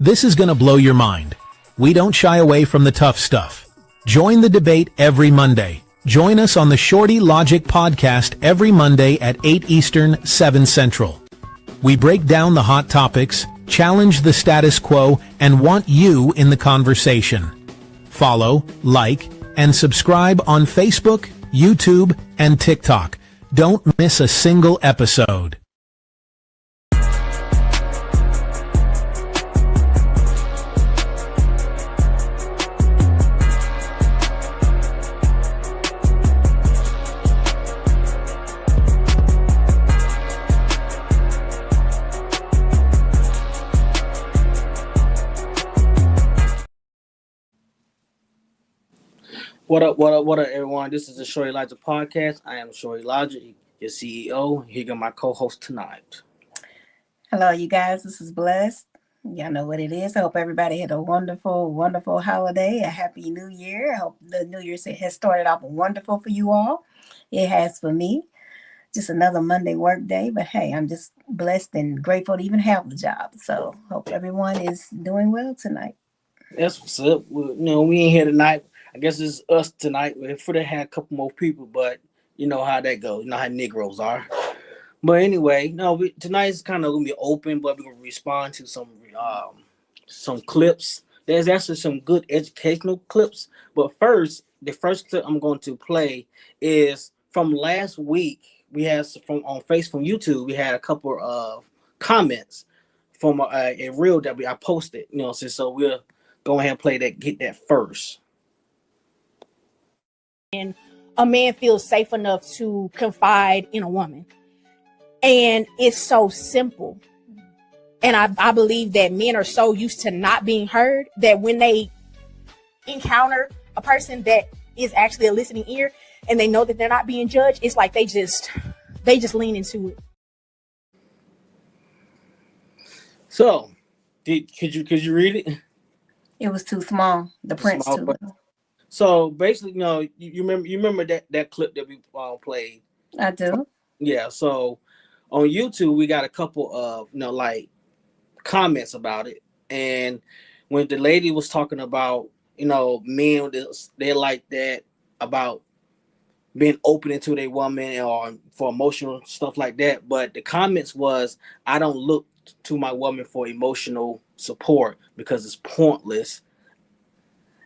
This is gonna blow your mind. We don't shy away from the tough stuff. Join the debate every Monday. Join us on the Shorty Logic podcast every Monday at 8 Eastern, 7 Central. We break down the hot topics, challenge the status quo, and want you in the conversation. Follow, like, and subscribe on Facebook, YouTube, and TikTok. Don't miss a single episode. What up, everyone? This is the Shorty Logic podcast. I am Shorty Logic, your CEO. Here go my co-host tonight. Hello, you guys. This is Blessed. Y'all know what it is. I hope everybody had a wonderful, wonderful holiday. A happy new year. I hope the new year has started off wonderful for you all. It has for me. Just another Monday work day. But hey, I'm just blessed and grateful to even have the job. So hope everyone is doing well tonight. That's what's up. We ain't here tonight. I guess it's us tonight. We could have had a couple more people, but you know how that goes. You know how Negroes are. But anyway, tonight is kind of going to be open, but we're going to respond to some clips. There's actually some good educational clips. But first, the first clip I'm going to play is from last week. We had from YouTube. We had a couple of comments from a reel that I posted. So we'll go ahead and play that. Get that first. And a man feels safe enough to confide in a woman. And it's so simple. And I believe that men are so used to not being heard that when they encounter a person that is actually a listening ear and they know that they're not being judged, it's like they just lean into it. So, could you read it? It was too small. The print's too little. So basically, you remember that clip that we played? I do. Yeah. So on YouTube, we got a couple of comments about it, and when the lady was talking about men, they like that about being open into their woman or for emotional stuff like that. But the comments was, I don't look to my woman for emotional support because it's pointless.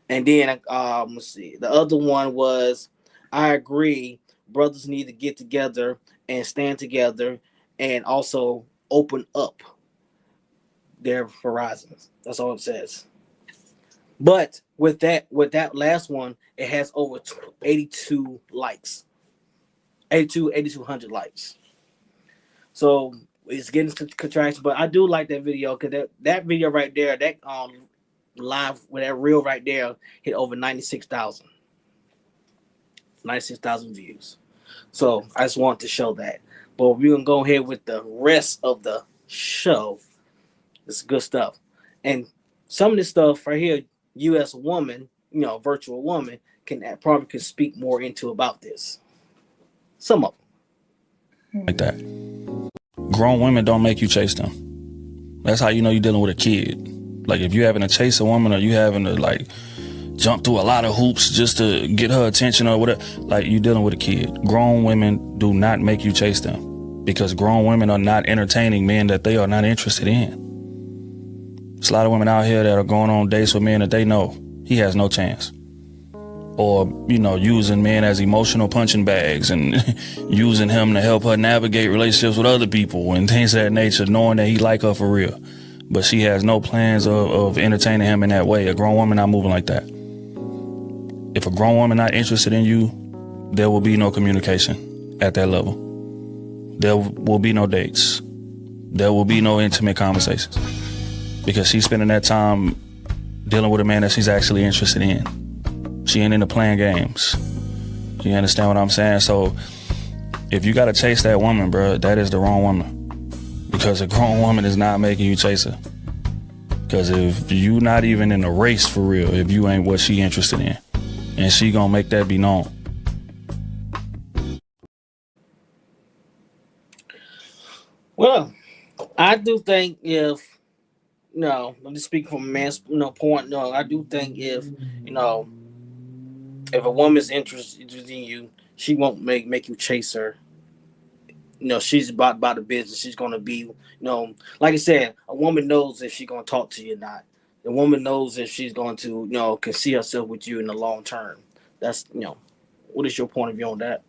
And then let's see. The other one was, I agree. Brothers need to get together and stand together, and also open up their horizons. That's all it says. But with that last one, it has over 82 likes, 8,200 likes. So it's getting to contraction. But I do like that video because that video right there, that live with that reel right there hit over 96,000 views. So I just wanted to show that. But we're gonna go ahead with the rest of the show. It's good stuff. And some of this stuff right here, you as a woman, virtual woman, probably could speak more into about this. Some of them. Like that. Grown women don't make you chase them. That's how you know you're dealing with a kid. Like if you're having to chase a woman or you having to jump through a lot of hoops just to get her attention or whatever, you're dealing with a kid. Grown women do not make you chase them because grown women are not entertaining men that they are not interested in. There's a lot of women out here that are going on dates with men that they know he has no chance. Or, using men as emotional punching bags and using him to help her navigate relationships with other people and things of that nature, knowing that he like her for real. But she has no plans of entertaining him in that way. A grown woman not moving like that. If a grown woman not interested in you, there will be no communication at that level. There will be no dates. There will be no intimate conversations. Because she's spending that time dealing with a man that she's actually interested in. She ain't into playing games. You understand what I'm saying? So if you gotta chase that woman, bro, that is the wrong woman. Because a grown woman is not making you chase her. Because if you not even in a race for real, if you ain't what she interested in, and she gonna make that be known. Well, I do think if no, I'm just speaking from a man's point. No, I do think if a woman's interested in you, she won't make you chase her. She's about the business. She's gonna be, like I said, a woman knows if she's gonna talk to you or not. The woman knows if she's going to, can see herself with you in the long term. That's, what is your point of view on that?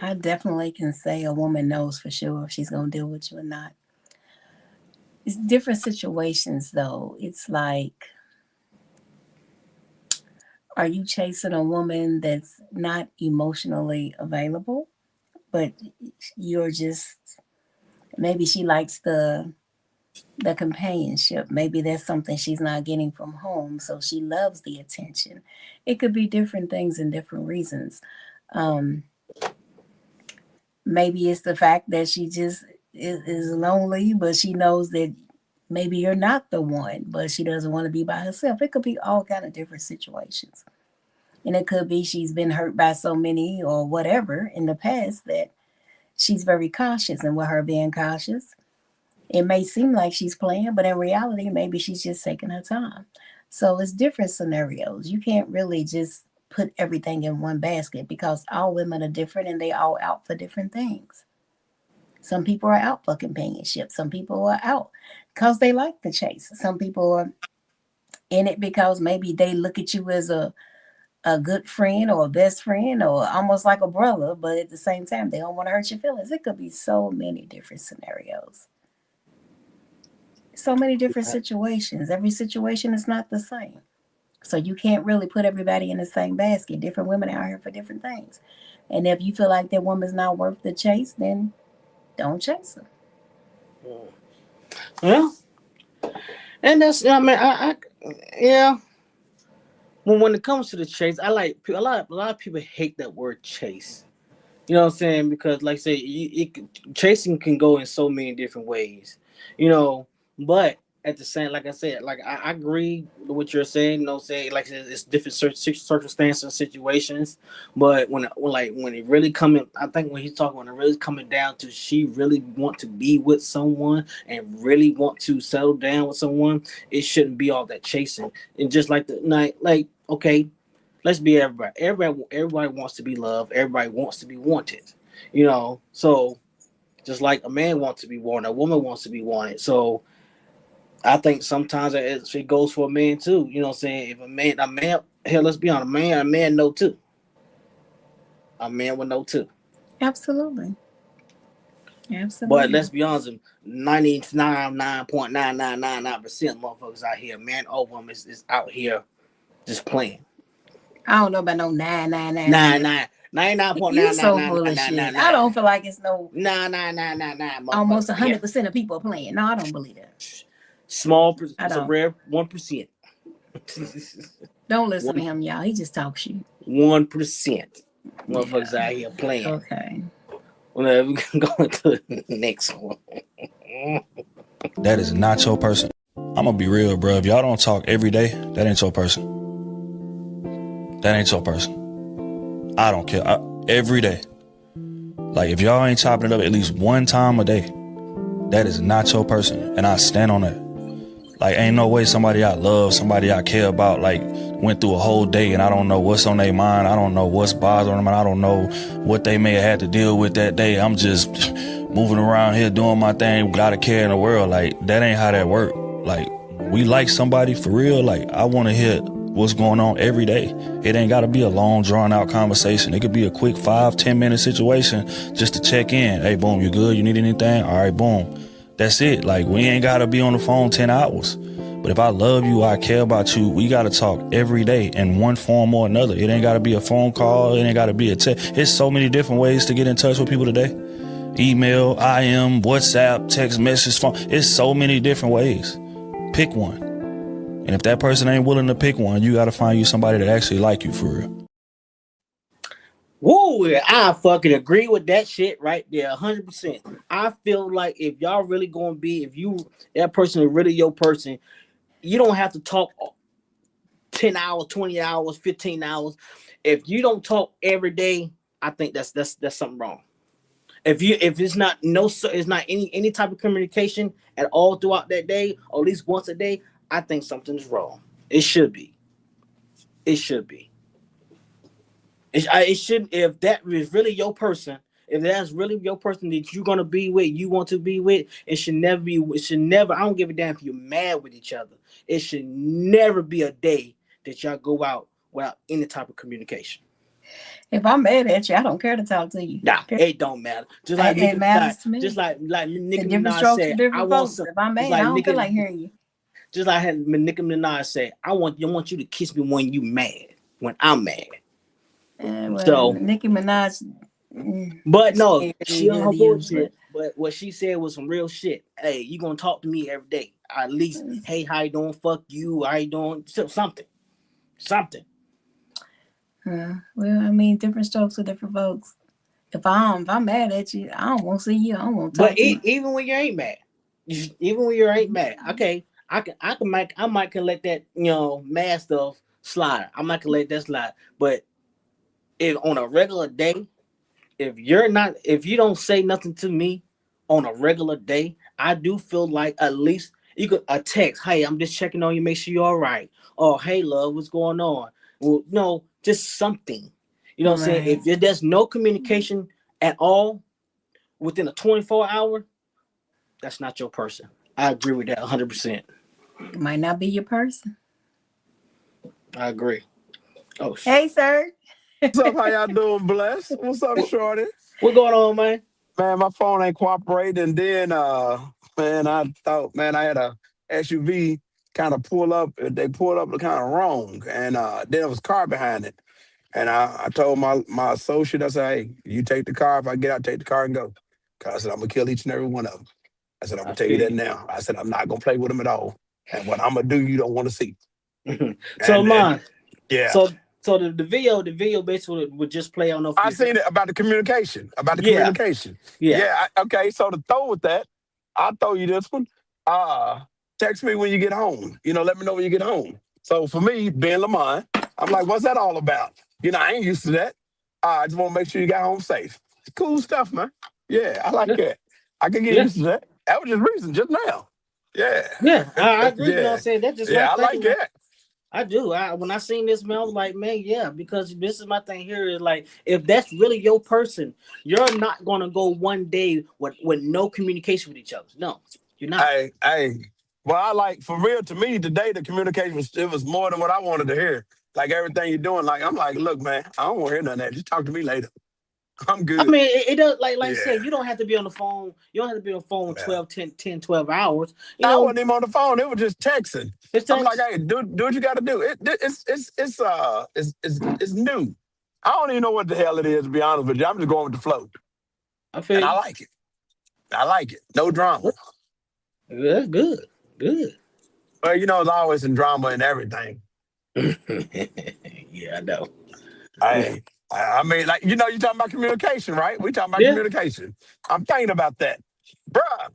I definitely can say a woman knows for sure if she's going to deal with you or not. It's different situations, though. It's like, are you chasing a woman that's not emotionally available, but you're just, maybe she likes the companionship. Maybe that's something she's not getting from home, so she loves the attention. It could be different things and different reasons. Maybe it's the fact that she just is lonely, but she knows that maybe you're not the one, but she doesn't want to be by herself. It could be all kind of different situations. And it could be she's been hurt by so many or whatever in the past that she's very cautious. And with her being cautious, it may seem like she's playing, but in reality, maybe she's just taking her time. So it's different scenarios. You can't really just put everything in one basket because all women are different and they all out for different things. Some people are out for companionship. Some people are out because they like the chase. Some people are in it because maybe they look at you as a good friend or a best friend or almost like a brother, but at the same time, they don't want to hurt your feelings. It could be so many different scenarios. So many different situations. Every situation is not the same. So you can't really put everybody in the same basket. Different women are out here for different things. And if you feel like that woman's not worth the chase, then don't chase her. Well, and that's, yeah. When it comes to the chase, I like a lot of people hate that word chase. You know what I'm saying? Because, like I say, chasing can go in so many different ways. But at the same, like I said, like I agree with what you're saying. Say like it's different circumstances and situations. But when it really coming, I think when he's talking, when it really coming down to she really want to be with someone and really want to settle down with someone, it shouldn't be all that chasing. And just like the night, like okay, let's be everybody. Everybody wants to be loved. Everybody wants to be wanted. So just like a man wants to be wanted, a woman wants to be wanted. So I think sometimes it goes for a man too. You know what I'm saying? If a man, hell, let's be honest, a man know too. A man would know too. Absolutely. But let's be honest, 99.9999% motherfuckers out here, man or woman, is out here just playing. I don't know about no 999. 99.999. You so full of shit. I don't feel like it's no 99999. Almost 100% of people are playing. No, I don't believe that. Small, it's a rare 1%. Don't listen to him, y'all. He just talks shit. 1%. Motherfuckers out here playing. Okay. Well, we can go into the next one. That is not your person. I'm gonna be real, bro. If y'all don't talk every day, that ain't your person. That ain't your person. I don't care. Every day. Like, if y'all ain't chopping it up at least one time a day, that is not your person. And I stand on that. Like, ain't no way somebody I love, somebody I care about, like, went through a whole day and I don't know what's on their mind. I don't know what's bothering them. And I don't know what they may have had to deal with that day. I'm just moving around here doing my thing without a care in the world. Like, that ain't how that work. Like, we like somebody for real. Like, I want to hear what's going on every day. It ain't got to be a long, drawn-out conversation. It could be a quick 5-10 minute situation just to check in. Hey, boom, you good? You need anything? All right, boom. That's it. Like, we ain't got to be on the phone 10 hours. But if I love you, I care about you, we got to talk every day in one form or another. It ain't got to be a phone call. It ain't got to be a text. There's so many different ways to get in touch with people today. Email, IM, WhatsApp, text message, phone. It's so many different ways. Pick one. And if that person ain't willing to pick one, you got to find you somebody that actually like you for real. Woo, I fucking agree with that shit right there, 100%. I feel like if y'all really gonna be, if that person is really your person, you don't have to talk 10 hours, 20 hours, 15 hours. If you don't talk every day, I think that's something wrong. if it's not it's not any type of communication at all throughout that day, or at least once a day, I think something's wrong. It should be. It should be. It shouldn't. If that is really your person, if that's really your person that you're gonna be with, you want to be with, it should never be. It should never. I don't give a damn if you're mad with each other. It should never be a day that y'all go out without any type of communication. If I'm mad at you, I don't care to talk to you. Nah, it don't matter. Just like it matters to me. Just like Nicki different Minaj strokes said, for different I want folks. some. If I'm mad, like I don't Nicki, feel like hearing you. just like had Nicki Minaj say, I want you to kiss me when you mad, when I'm mad. Well, So Nicki Minaj. but no, Yeah, she on her yeah, bullshit. But what she said was some real shit. Hey, you gonna talk to me every day? At least, hey, how you doing? Fuck you. How you doing? Something. Well, I mean, different strokes for different folks. If I'm mad at you, I don't want to see you. I don't want to talk But to you. even when you ain't mad, okay, I might can let that mad stuff slide. I might can let that slide. But if on a regular day, if you don't say nothing to me on a regular day, I do feel like at least you could a text, hey, I'm just checking on you, make sure you're all right. Or hey, love, what's going on? Well, no, just something. You know what I'm saying? If there's no communication at all within a 24-hour, that's not your person. I agree with that 100%. It might not be your person. I agree. Oh shit. Hey, sir. What's up? How y'all doing, Bless? What's up, Shorty? What going on, man? Man, my phone ain't cooperating. Then, man, I thought, man, I had a SUV kind of pull up. They pulled up kind of wrong, and then there was a car behind it. And I told my associate, I said, hey, you take the car. If I get out, take the car and go. Because I said, I'm going to kill each and every one of them. I said, I'm going to tell you that now. I said, I'm not going to play with them at all. And what I'm going to do, you don't want to see. So, man. Yeah. So the video basically would just play on. I seen it about the communication. Yeah. Okay. So to throw with that, I'll throw you this one. Text me when you get home. Let me know when you get home. So for me, being Lamont, I'm like, what's that all about? I ain't used to that. I just want to make sure you got home safe. It's cool stuff, man. Yeah, I like that. I can get used to that. That was just recent, just now. Yeah. Yeah, I agree. You know what I'm saying? That just I like that. I do. When I seen this, man, I was like, man, yeah, because this is my thing here is like, if that's really your person, you're not gonna go one day with no communication with each other. No, you're not. Well, I like, for real, to me today, the communication was more than what I wanted to hear. Like everything you're doing, like I'm like, look, man, I don't want to hear none of that. Just talk to me later. I'm good. I mean, it does, like I said, you don't have to be on the phone. You don't have to be on the phone 12 hours. I wasn't even on the phone. It was just texting. I'm like, hey, do what you got to do. It's new. I don't even know what the hell it is, to be honest with you. I'm just going with the flow. I like it. I like it. No drama. That's good. Well, there's always some drama in everything. Yeah, I know. I mean, like, you're talking about communication, right? We talking about communication. I'm thinking about that. Bruh,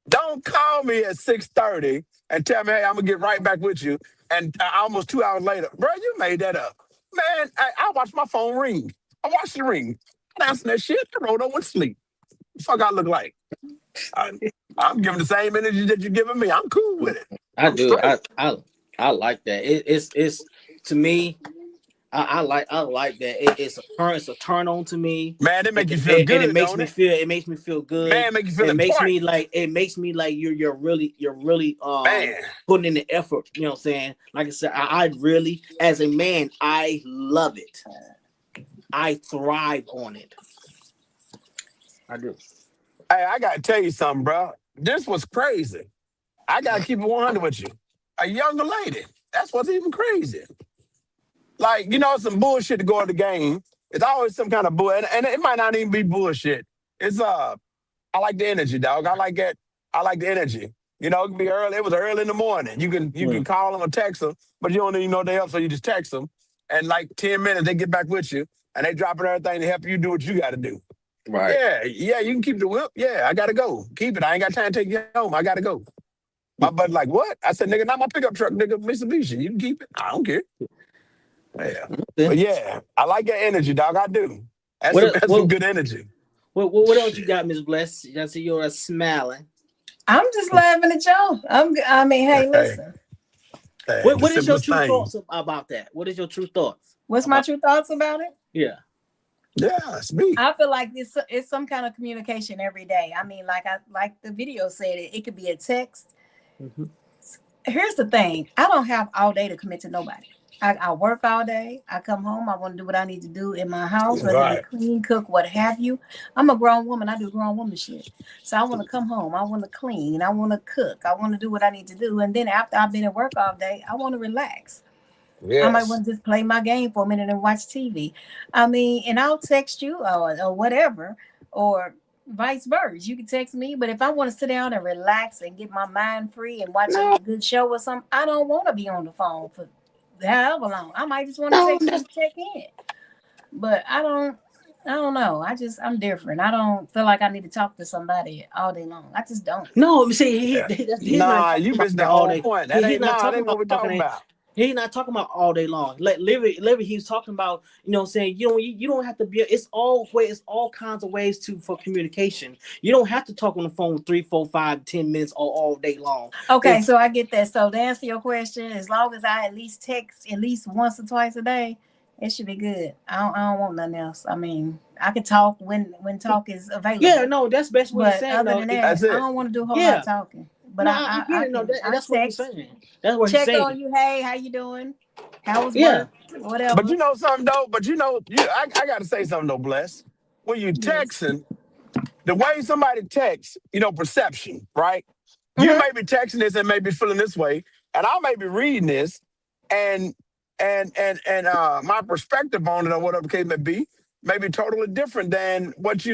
don't call me at 6:30 and tell me, hey, I'm going to get right back with you. And almost 2 hours later, bruh, you made that up. Man, I watched my phone ring. I watched it ring. I answered that shit. I rolled over and sleep. What the fuck I look like? I'm giving the same energy that you're giving me. I'm cool with it. I do. I like that. It's to me. I like that. It's a turn on to me. Man, it makes you feel good. And it makes me feel good. Man, make you feel it makes me like you're really putting in the effort. You know what I'm saying? Like I said, I really, as a man, I love it. I thrive on it. I do. Hey, I gotta tell you something, bro. This was crazy. I gotta keep it 100 with you. A younger lady. That's what's even crazy. Like, some bullshit to go in the game. It's always some kind of bull, and it might not even be bullshit. It's I like the energy, dog. I like that. I like the energy. It can be early. It was early in the morning. You can call them or text them, but you don't even know they up, so you just text them. And like 10 minutes, they get back with you, and they dropping everything to help you do what you got to do. Right. Yeah. You can keep the whip. Yeah, I gotta go. Keep it. I ain't got time to take you home. I gotta go. My buddy like, what? I said, nigga, not my pickup truck, nigga, Mitsubishi. You can keep it. I don't care. Yeah. But yeah, I like your energy, dog. I do. That's some good energy. What else you got, Miss Bless? I see you're smiling. I'm just laughing at y'all. I mean, hey, Hey, listen. the What is your simplest true thing. thoughts about that? What is your true thoughts What's my about? true thoughts about it? Yeah. Yeah, it's me. I feel like it's some kind of communication every day. I mean, like the video said, it could be a text. Mm-hmm. Here's the thing: I don't have all day to commit to nobody. I work all day. I come home. I want to do what I need to do in my house, whether it be Right. clean, cook, what have you. I'm a grown woman. I do grown woman shit. So I want to come home. I want to clean. I want to cook. I want to do what I need to do. And then after I've been at work all day, I want to relax. I might Yes. want to just play my game for a minute and watch TV. I mean, and I'll text you or whatever, or vice versa. You can text me, but if I want to sit down and relax and get my mind free and watch No, a good show or something, I don't want to be on the phone for however long. I might just want to no, text you that's and check in. But I don't know. I'm different. I don't feel like I need to talk to somebody all day long. I just don't. no. See, Yeah. he's not Nah, talking you about missed the that all whole day. point. He's not That talking ain't what about we're talking about. He's not talking about all day long. Like literally, he's talking about, saying you don't have to be. It's all kinds of ways for communication. You don't have to talk on the phone 3, 4, 5, 10 minutes all day long. Okay, so I get that. So to answer your question, as long as I at least text at least once or twice a day, it should be good. I don't want nothing else. I mean, I can talk when talk is available. Yeah, no, that's best what he's But saying. other No, than That's that, I it. don't want to do a whole lot yeah, of talking. But no, I get it. No, I that's what he's text, saying. That's what he's check on saying. you. Hey, how you doing? How was Yeah, work? Whatever. But you know something though. But I got to say something though, Bless. When you Yes. texting, the way somebody texts, perception, right? You Mhm. may be texting this and may be feeling this way, and I may be reading this, and my perspective on it or whatever the case may be totally different than what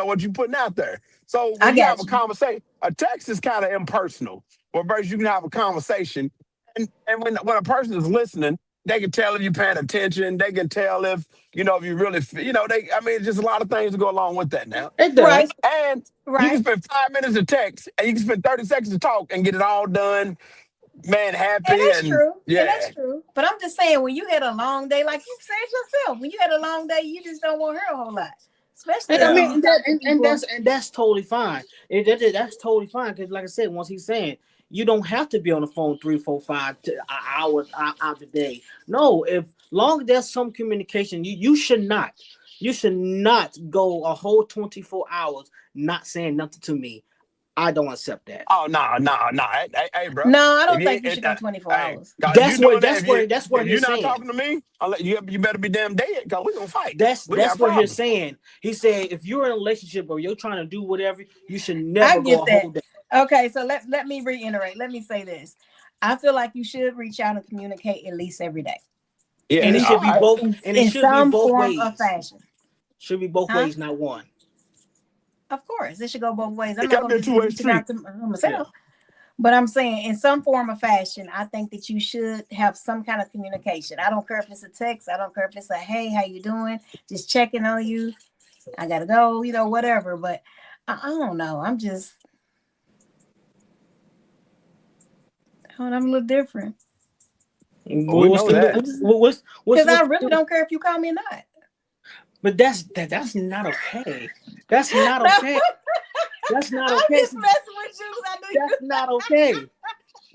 what you putting out there. So I when you have got a you. conversation, a text is kind of impersonal, where versus you can have a conversation, and when a person is listening, they can tell if you're paying attention. They can tell if if you really, just a lot of things to go along with that now. it does. Right. And you can Right. spend 5 minutes to text, and you can spend 30 seconds to talk, and get it all done. Man, And happy that's and true. And yeah. that's true. But I'm just saying, when you had a long day, like you said yourself, when you had a long day, you just don't want to hear a whole lot. Especially And I when Yeah. mean, you talk to people. that's totally fine. That's totally fine because, like I said, once he's saying you don't have to be on the phone 3, 4, 5 hours out the day. No, if long as there's some communication, you should not. You should not go a whole 24 hours not saying nothing to me. I don't accept that. Oh no. Hey, bro. No, I If don't you think ain't, you should go 24 hey, hours. God, you That's where doing that? that's where that's where If you're he's not saying. talking to me, you better be damn dead, because we gonna fight. We got That's a what he's problem. saying. He said if you're in a relationship or you're trying to do whatever, you should I never go get a that. whole day. Okay, so let me reiterate. Let me say this. I feel like you should reach out and communicate at least every day. At And Yeah. it least All should be right. both. And it in should be some both form or ways. fashion. Should be both Huh? ways, not one. Of course, it should go both ways. I'm It not gotta be gonna a just be two-way reaching out street. to Yeah. myself. But I'm saying in some form or fashion, I think that you should have some kind of communication. I don't care if it's a text. I don't care if it's a, hey, how you doing? Just checking on you. I gotta go, whatever. But I don't know. I'm a little different. Well, we What's know the that. what's Because I what's really don't care if you call me or not. But that's not okay. That's not No, okay. That's not I'm okay. just messing with you. 'Cause I know That's not okay.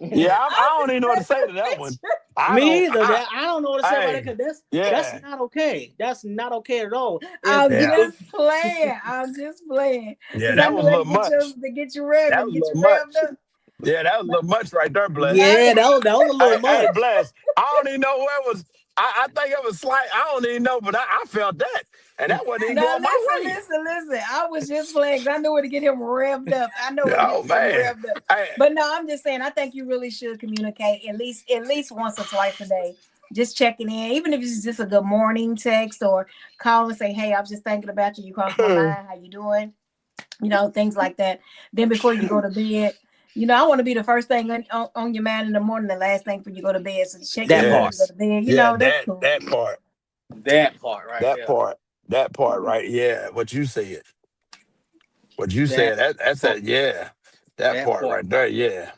Yeah, I I'm don't even just know what to say to messing that with one. you. I Me don't. either. I don't know what to say about it Hey, because that's yeah, not okay. That's not okay at all. I'm yeah, just playing. I'm just playing. yeah. Because I That knew was a how little much. to get you revved That and was a get little you revved much. up. Yeah, that was a little much right there, Bless. Huh? Yeah, that was a little Hey, much. Bless. I don't even know where it was. I think it was slight. I don't even know, but I felt that, and that wasn't even Now going my way. listen. I was just playing because I knew where to get him revved up. I know where to Oh get Tony man. revved up. Hey, But no, I'm just saying I think you really should communicate at least once or twice a day. Just checking in, even if it's just a good morning text or call and say, hey, I was just thinking about you. You crossed my mind. How you doing? Things like that. Then before you go to bed, I want to be the first thing on your mind in the morning, the last thing for you to go to bed. So check in That before part. you go yes, to bed. yeah. That's That cool. that part. That part right That there. part. That part. Right. Yeah. What you said. What you That said. That's part. that. Yeah. That That part part. right there. Yeah.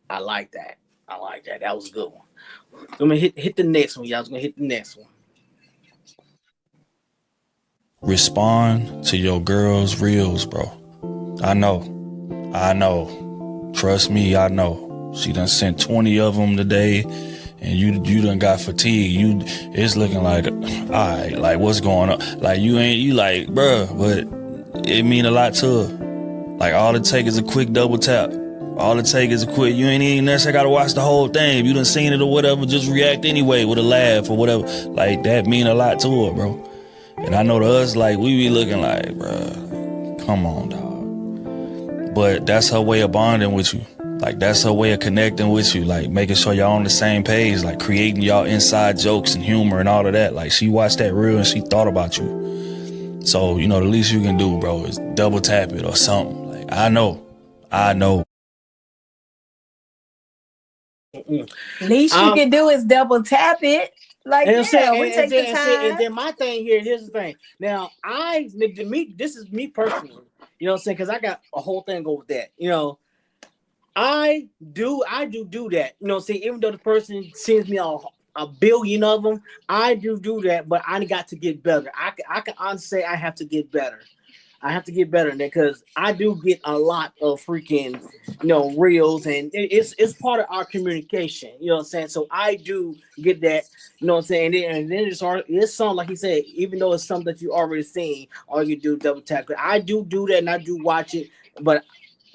I like that. I like that. That was a good one. I'm gonna hit the next one, y'all. I'm gonna hit the next one. respond to your girl's reels, bro. I know. Trust me, I know. She done sent 20 of them today, and you done got fatigued. It's looking like, all right, like what's going on? Like you like, bruh, but it mean a lot to her. Like all it take is a quick double tap. All it take is a quick, you ain't even necessarily gotta watch the whole thing. If you done seen it or whatever, just react anyway with a laugh or whatever. Like that mean a lot to her, bro. And I know to us, like, we be looking like, bruh, come on, dog. But that's her way of bonding with you. Like, that's her way of connecting with you. Like, making sure y'all on the same page. Like, creating y'all inside jokes and humor and all of that. Like, she watched that reel and she thought about you. So, you know, the least you can do, bro, is double tap it or something. Like, I know. Least you can do is double tap it. Like, And, we take the time. and then my thing here, here's the thing. Now, this is me personally, you know what I'm saying? Because I got a whole thing go with that. You know, I do that. You know what I'm saying? Even though the person sends me a billion of them, I do that, but I got to get better. I can honestly say I have to get better. I have to get better in that because I do get a lot of freaking, you know, reels, and it's part of our communication. You know what I'm saying? So I do get that. You know what I'm saying? And then it's something like he said. Even though it's something that you already seen, all you do double tap. I do that, and I do watch it, but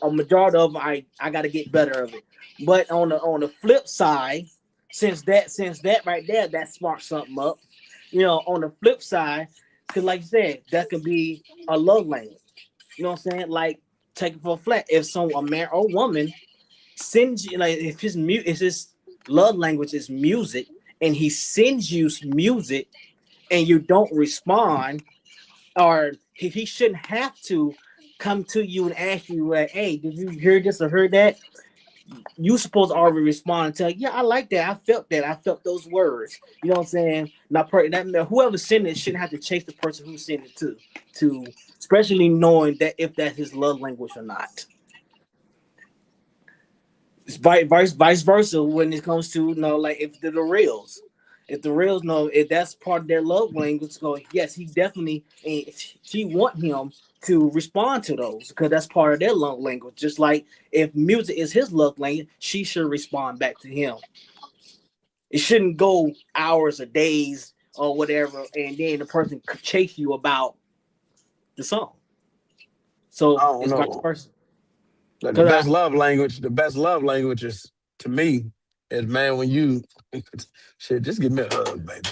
a majority of them, I got to get better of it. But on the flip side, since that right there, that sparked something up. You know, on the flip side. Because like you said, that could be a love language. You know what I'm saying? Like, take it for a flat. If a man or woman sends you, like, if his love language is music, and he sends you music, and you don't respond, or he shouldn't have to come to you and ask you, like, hey, did you hear this or heard that? You supposed to already respond and tell, yeah, I like that. I felt those words. You know what I'm saying? Not whoever sent it shouldn't have to chase the person who sent it to especially knowing that if that's his love language or not. It's vice versa when it comes to, you know, like if the reels. If the reels know if that's part of their love language, go, yes, he definitely, and she want him to respond to those because that's part of their love language. Just like if music is his love language, she should respond back to him. It shouldn't go hours or days or whatever, and then the person could chase you about the song. So I don't it's vice know. versa. Like the best love language is, to me, is, man, when you shit, just give me a hug, baby.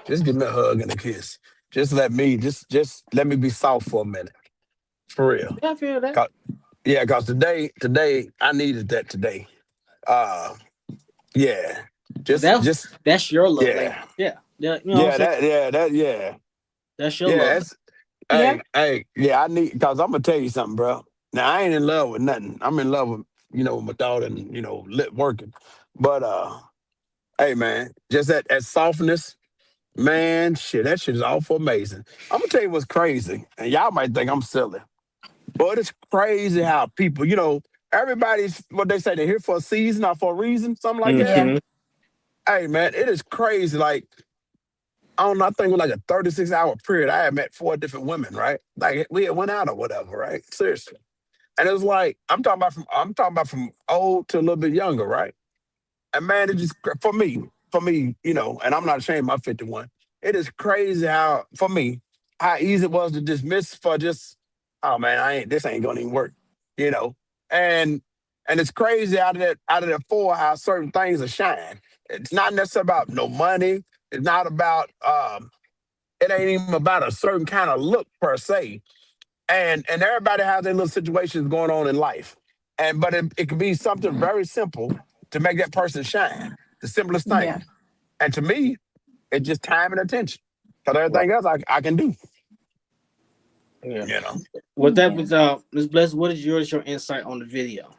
Just give me a hug and a kiss. Just let me be soft for a minute. For real. Yeah, I feel that. Because today I needed that today. Yeah. That's your love language. Yeah. Yeah, you know what I'm saying? That's your love. Hey, I need, because I'm gonna tell you something, bro. Now I ain't in love with nothing. I'm in love with, with my daughter and, working. But hey, man, just that softness, man, shit, that shit is awful amazing. I'm gonna tell you what's crazy, and y'all might think I'm silly, but it's crazy how people, everybody's, what they say, they're here for a season or for a reason, something like that. Mhm. Hey, man, it is crazy. Like, I don't know, I think it was like a 36-hour period. I had met 4 different women, right? Like, we had went out or whatever, right? Seriously. And it was like, I'm talking about from old to a little bit younger, right? And man, it just, for me, and I'm not ashamed, I'm 51. It is crazy how, for me, how easy it was to dismiss for just, oh man, this ain't gonna even work, And it's crazy out of that 4 how certain things are shine. It's not necessarily about no money. It's not about it ain't even about a certain kind of look per se. And everybody has their little situations going on in life. But it can be something very simple to make that person shine. The simplest thing. Yeah. And to me, it's just time and attention. Because everything else I can do. Yeah. With that, Ms. Bless, what is your insight on the video?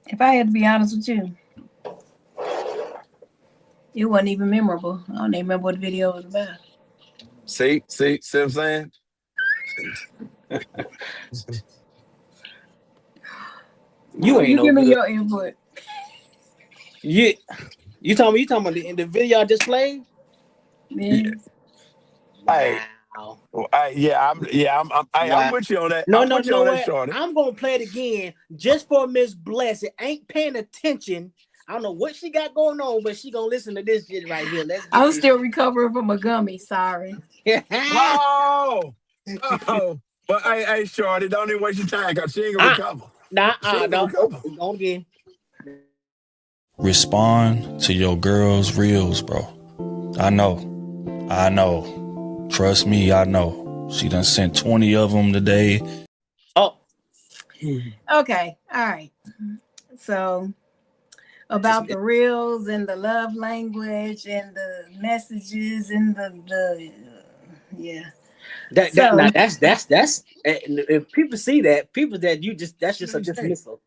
If I had to be honest with you, it wasn't even memorable. I don't even remember what the video was about. See what I'm saying? You ain't you no give me good. your input. You you talking about the video I just played? Yeah. Yes. Hey, Wow. I'm Wow. with you on that. No, I'm no, with you you know on that, what? shorty. I'm gonna play it again just for Miss Bless. It ain't paying attention. I don't know what she got going on, but she gonna listen to this shit right here. Let's get I'm this still recovering from a gummy. Sorry. shit. Oh, oh. But hey, shorty, don't even waste your time because she ain't gonna Ah, recover. She nah, ain't gonna no, nope. recover. It's on again. Respond to your girl's reels, bro. I know. Trust me, I know. She done sent 20 of them today. Oh, Okay. All right. So about the reels and the love language and the messages and the yeah. now So that's if people see that, people that you just that's just a dismissal.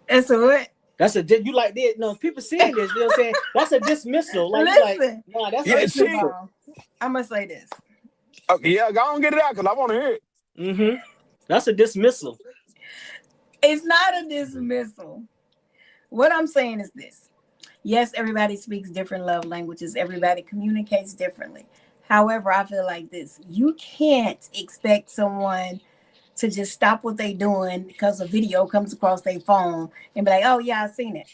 it's a what? That's a you like this. No, people seeing this, you know what I'm saying? That's a dismissal. Like you like, Listen, nah, that's a Yeah, first of she. dismissal. all, I'm gonna say this. Yeah, go on get it out because I want to hear it. Mm-hmm. That's a dismissal. It's not a dismissal. What I'm saying is this. Yes, everybody speaks different love languages. Everybody communicates differently. However, I feel like this. You can't expect someone to just stop what they're doing because a video comes across their phone and be like, oh yeah, I've seen it.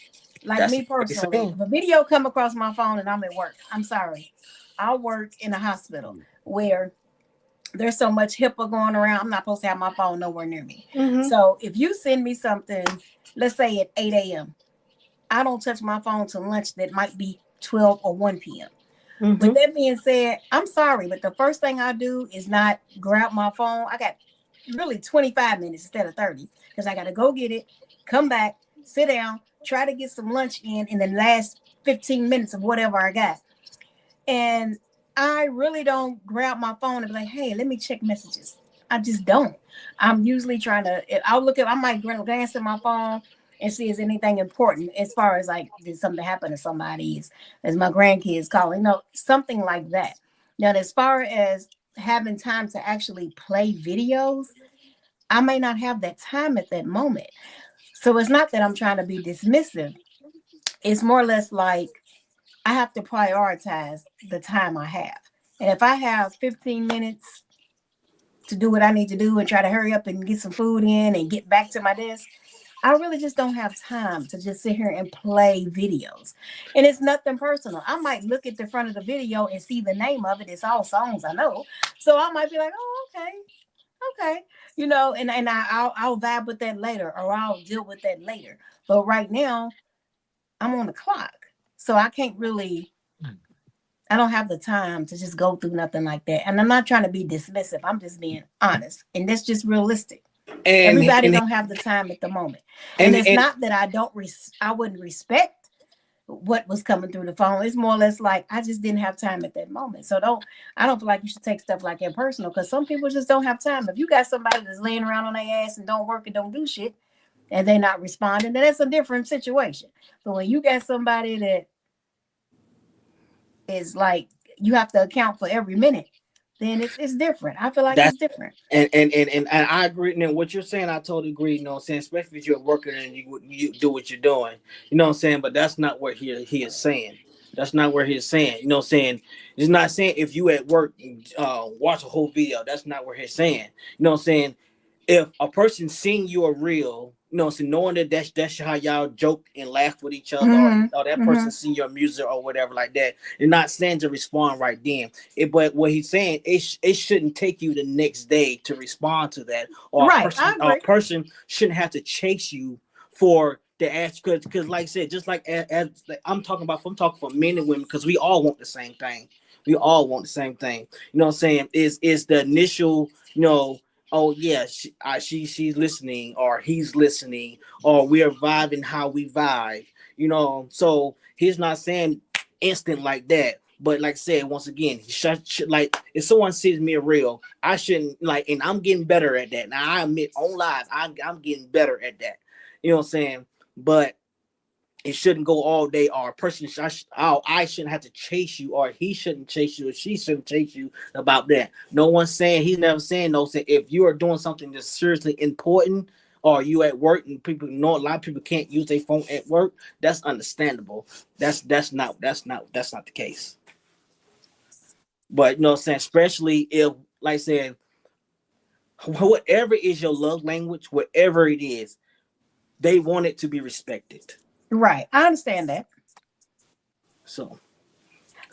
Like That's me what they personally, saying. if a video come across my phone and I'm at work, I'm sorry. I work in a hospital where there's so much HIPAA going around. I'm not supposed to have my phone nowhere near me. Mm-hmm. So if you send me something, let's say at 8 a.m., I don't touch my phone till lunch that might be 12 or 1 p.m. Mm-hmm. With that being said, I'm sorry, but the first thing I do is not grab my phone. I got really 25 minutes instead of 30 because I got to go get it, come back, sit down, try to get some lunch in the last 15 minutes of whatever I got. And I really don't grab my phone and be like, hey, let me check messages. I just don't. I'm usually trying to, I might glance at my phone and see is anything important as far as like, did something happen to somebody? Is my grandkids calling? No, something like that. Now, as far as having time to actually play videos, I may not have that time at that moment. So it's not that I'm trying to be dismissive. It's more or less like I have to prioritize the time I have. And if I have 15 minutes to do what I need to do and try to hurry up and get some food in and get back to my desk, I really just don't have time to just sit here and play videos. And it's nothing personal. I might look at the front of the video and see the name of it. It's all songs I know. So I might be like, oh, okay. And I'll vibe with that later, or I'll deal with that later. But right now, I'm on the clock. So I can't really, I don't have the time to just go through nothing like that. And I'm not trying to be dismissive. I'm just being honest. And that's just realistic. Everybody don't have the time at the moment. And it's not that I wouldn't respect what was coming through the phone. It's more or less like I just didn't have time at that moment. So I don't feel like you should take stuff like that personal because some people just don't have time. If you got somebody that's laying around on their ass and don't work and don't do shit and they're not responding, then that's a different situation. But when you got somebody that is like you have to account for every minute, then it's different. I feel like it's different. And I agree. And what you're saying, I totally agree. You know what I'm saying? Especially if you're working and you do what you're doing. You know what I'm saying? But that's not what he is saying. That's not where he's saying. You know what I'm saying? He's not saying if you at work watch a whole video. That's not what he's saying. You know what I'm saying? If a person seeing you a reel, you know, so knowing that that's how y'all joke and laugh with each other, or that person seeing your music or whatever like that, you're not saying to respond right then. But what he's saying, it shouldn't take you the next day to respond to that, or Right, a person shouldn't have to chase you for the ask because like I said, just like as I'm talking for men and women because we all want the same thing. We all want the same thing. You know what I'm saying? Is the initial, you know, oh yeah, she's listening, or he's listening, or we are vibing how we vibe, you know. So he's not saying instant like that, but like I said, once again, like if someone sees me a reel, I shouldn't like, and I'm getting better at that. Now I admit on live, I'm getting better at that. You know what I'm saying? But it shouldn't go all day, or a person I shouldn't have to chase you, or he shouldn't chase you, or she shouldn't chase you about that. No one's saying, he's never saying no. Saying if you are doing something that's seriously important, or you at work and people know a lot of people can't use their phone at work, that's understandable. That's not the case. But you know what I'm saying, especially if, like I said, whatever is your love language, whatever it is, they want it to be respected. Right. I understand that. So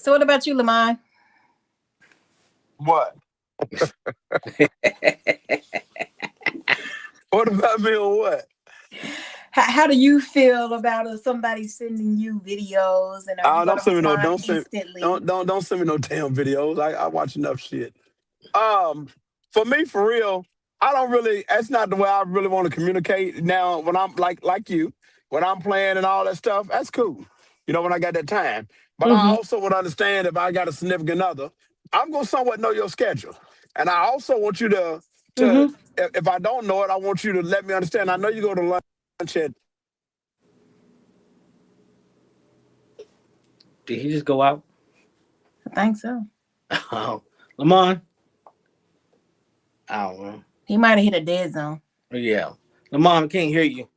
what about you, Lamont? What? What about me or what? How do you feel about somebody sending you videos and are you Don't send me no, respond don't send, instantly? don't send me no damn videos. I watch enough shit. For me, for real, I don't really. That's not the way I really want to communicate. Now, when I'm like you, when I'm playing and all that stuff, that's cool. You know, when I got that time. But I also would understand if I got a significant other, I'm gonna somewhat know your schedule, and I also want you to if I don't know it, I want you to let me understand. I know you go to lunch at. did he just go out? I think so. Oh, Lamont. I don't know. He might have hit a dead zone. Yeah, Lamont, can't hear you.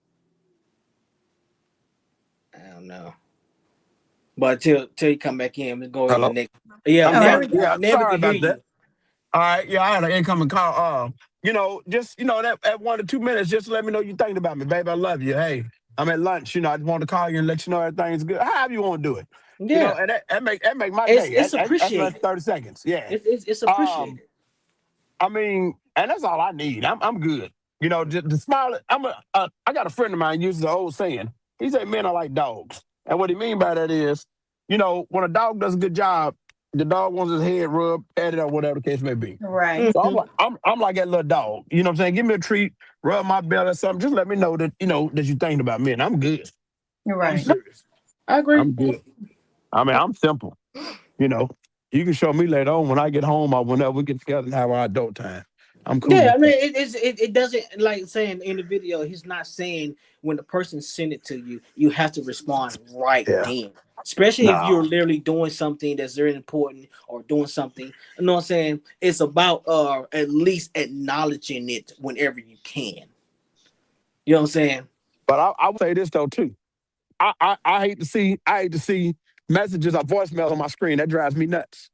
I don't know. But till you come back in, let's go to the Hello? next. Yeah, Oh, there we go. Yeah, never sorry can hear about that. you. All right, yeah, I had an incoming call. Just that at 1 to 2 minutes, just let me know you thinking about me, baby. I love you. Hey, I'm at lunch. I just want to call you and let you know everything's good. However you want to do it. Yeah, And that make my it's day. it's That's less appreciated. 30 seconds. Yeah. It's appreciated. I mean, and that's all I need. I'm good. Just the smile. I got a friend of mine uses the old saying. He said men are like dogs, and what he mean by that is, when a dog does a good job, the dog wants his head rubbed, patted, or whatever the case may be. Right. So I'm like that little dog. You know what I'm saying? Give me a treat, rub my belly or something. Just let me know that that you thinking about me, and I'm good. You're I'm right. serious. I agree. I'm good. I mean, I'm simple. You can show me later on when I get home or whenever we get together and have our adult time. I'm cool. Yeah, I with mean, that. it doesn't, like saying in the video. He's not saying when the person send it to you, you have to respond right Yeah. then. Especially if you're No. literally doing something that's very important or doing something. You know what I'm saying? It's about at least acknowledging it whenever you can. You know what I'm saying? But I would say this though too. I hate to see messages or voicemails on my screen. That drives me nuts.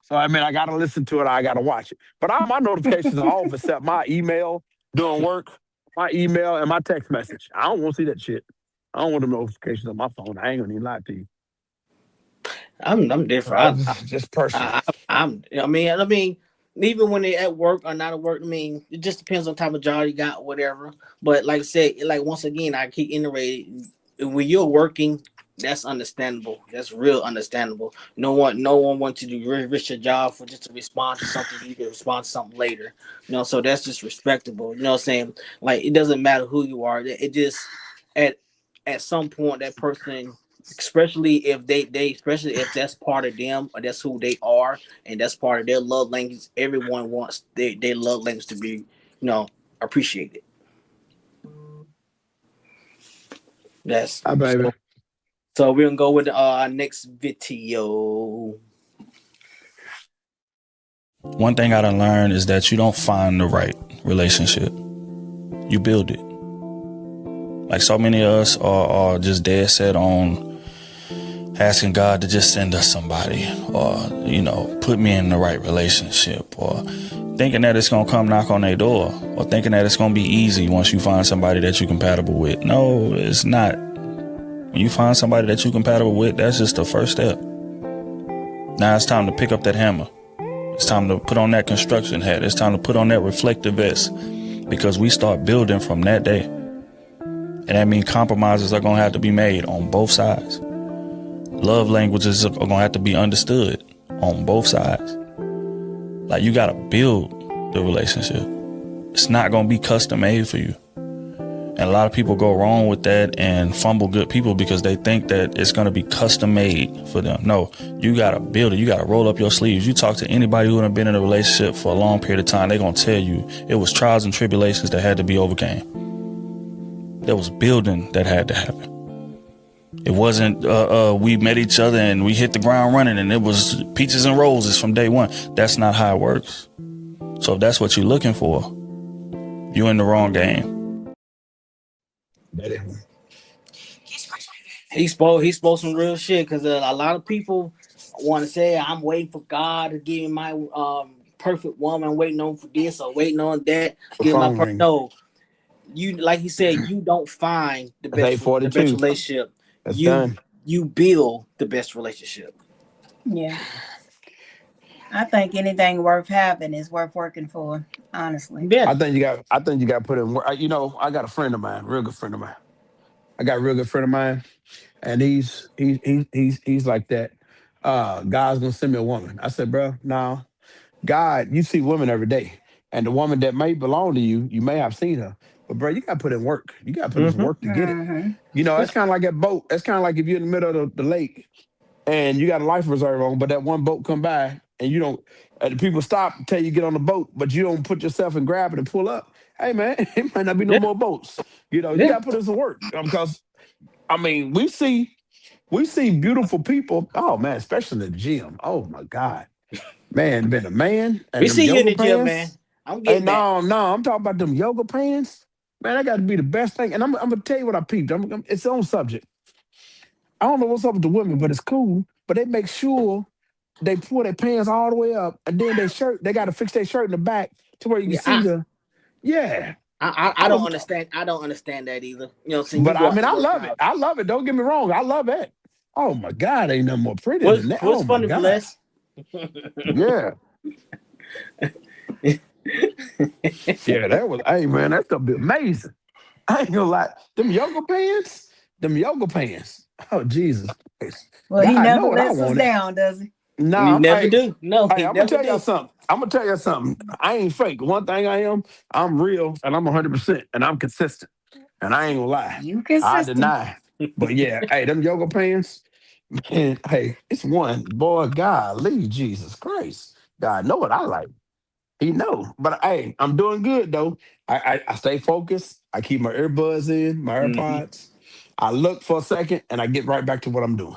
So I mean, I gotta listen to it. I gotta watch it. But all my notifications are off except my email doing work, my email, and my text message. I don't want to see that shit. I don't want the notifications on my phone. I ain't gonna even lie to you. I'm different. Just personal. I mean, even when they're at work or not at work, I mean, it just depends on the type of job you got, whatever. But like I said, like once again, I keep iterating. When you're working, that's understandable. That's real understandable. No one wants you to risk your job for just to respond to something. You can respond to something later. So that's just respectable. You know what I'm saying? Like it doesn't matter who you are. It just at some point that person, especially if especially if that's part of them or that's who they are and that's part of their love language, everyone wants their love language to be appreciated. Yes. Hi, baby. So we're gonna go with our next video. One thing I done learned is that you don't find the right relationship. You build it. Like so many of us are just dead set on asking God to just send us somebody or, put me in the right relationship or thinking that it's going to come knock on their door or thinking that it's going to be easy once you find somebody that you're compatible with. No, it's not. When you find somebody that you're compatible with, that's just the first step. Now it's time to pick up that hammer. It's time to put on that construction hat. It's time to put on that reflective vest because we start building from that day. And that means compromises are going to have to be made on both sides. Love languages are going to have to be understood on both sides. Like you got to build the relationship. It's not going to be custom made for you. And a lot of people go wrong with that and fumble good people because they think that it's going to be custom made for them. No, you got to build it. You got to roll up your sleeves. You talk to anybody who has been in a relationship for a long period of time, they're going to tell you it was trials and tribulations that had to be overcame. There was building that had to happen. It wasn't we met each other and we hit the ground running and it was peaches and roses from day one. That's not how it works. So if that's what you're looking for, you're in the wrong game. That is. He spoke some real shit because a lot of people want to say I'm waiting for God to give me my perfect woman, waiting on for this or waiting on that. The Give my phone ring. no. You like he said, you don't find the That's best 8:42. relationship. That's You done. you build the best relationship. Yeah. I think anything worth having is worth working for, honestly. Yeah. I think you got to put in work. You know, I got a friend of mine, real good friend of mine. I got a real good friend of mine, and he's like that. God's gonna send me a woman. I said, bro, no. God, you see women every day, and the woman that may belong to you, you may have seen her, but bro, you got to put in work. You got to put in some Mm-hmm. work to get it. Mm-hmm. You know, it's kind of like that boat. That's kind of like if you're in the middle of the lake and you got a life reserve on, but that one boat come by and you don't, and the people stop until you get on the boat, but you don't put yourself and grab it and pull up. Hey man, it might not be no Yeah. more boats. You know, you Yeah. got to put in some work because I mean, we see beautiful people. Oh man, especially in the gym. Oh my God, man, been a man We and them see you in yoga the gym, man. pants. I'm Hey, getting back. no, I'm talking about them yoga pants. Man, that got to be the best thing. And I'm gonna tell you what I peeped. It's on subject. I don't know what's up with the women, but it's cool. But they make sure they pull their pants all the way up, and then they got to fix their shirt in the back to where you can Yeah, see the. Yeah, I I don't was, understand. I don't understand that either. You know, saying you but go I out mean, to I work love it. out. I love it. Don't get me wrong. I love that. Oh my God, ain't nothing more pretty than that. What's Oh my funny, God. bless? Yeah. Yeah, that was, hey man, that's gonna be amazing. I ain't gonna lie. Them yoga pants, them yoga pants. Oh, Jesus Christ. Well, he God know never what I lets us wanted. down, does he? He Nah, never do. No, hey, he I'm gonna never tell y'all do. something. I'm gonna tell you something. I ain't fake. One thing I am, I'm real and I'm 100% and I'm consistent. And I ain't gonna lie. You I consistent. deny. But yeah, hey, them yoga pants, man, hey, it's one. Boy, God, leave Jesus Christ. God know what I like. He know. But hey, I'm doing good though. I stay focused. I keep my earbuds in, my Mm-hmm. AirPods. I look for a second and I get right back to what I'm doing.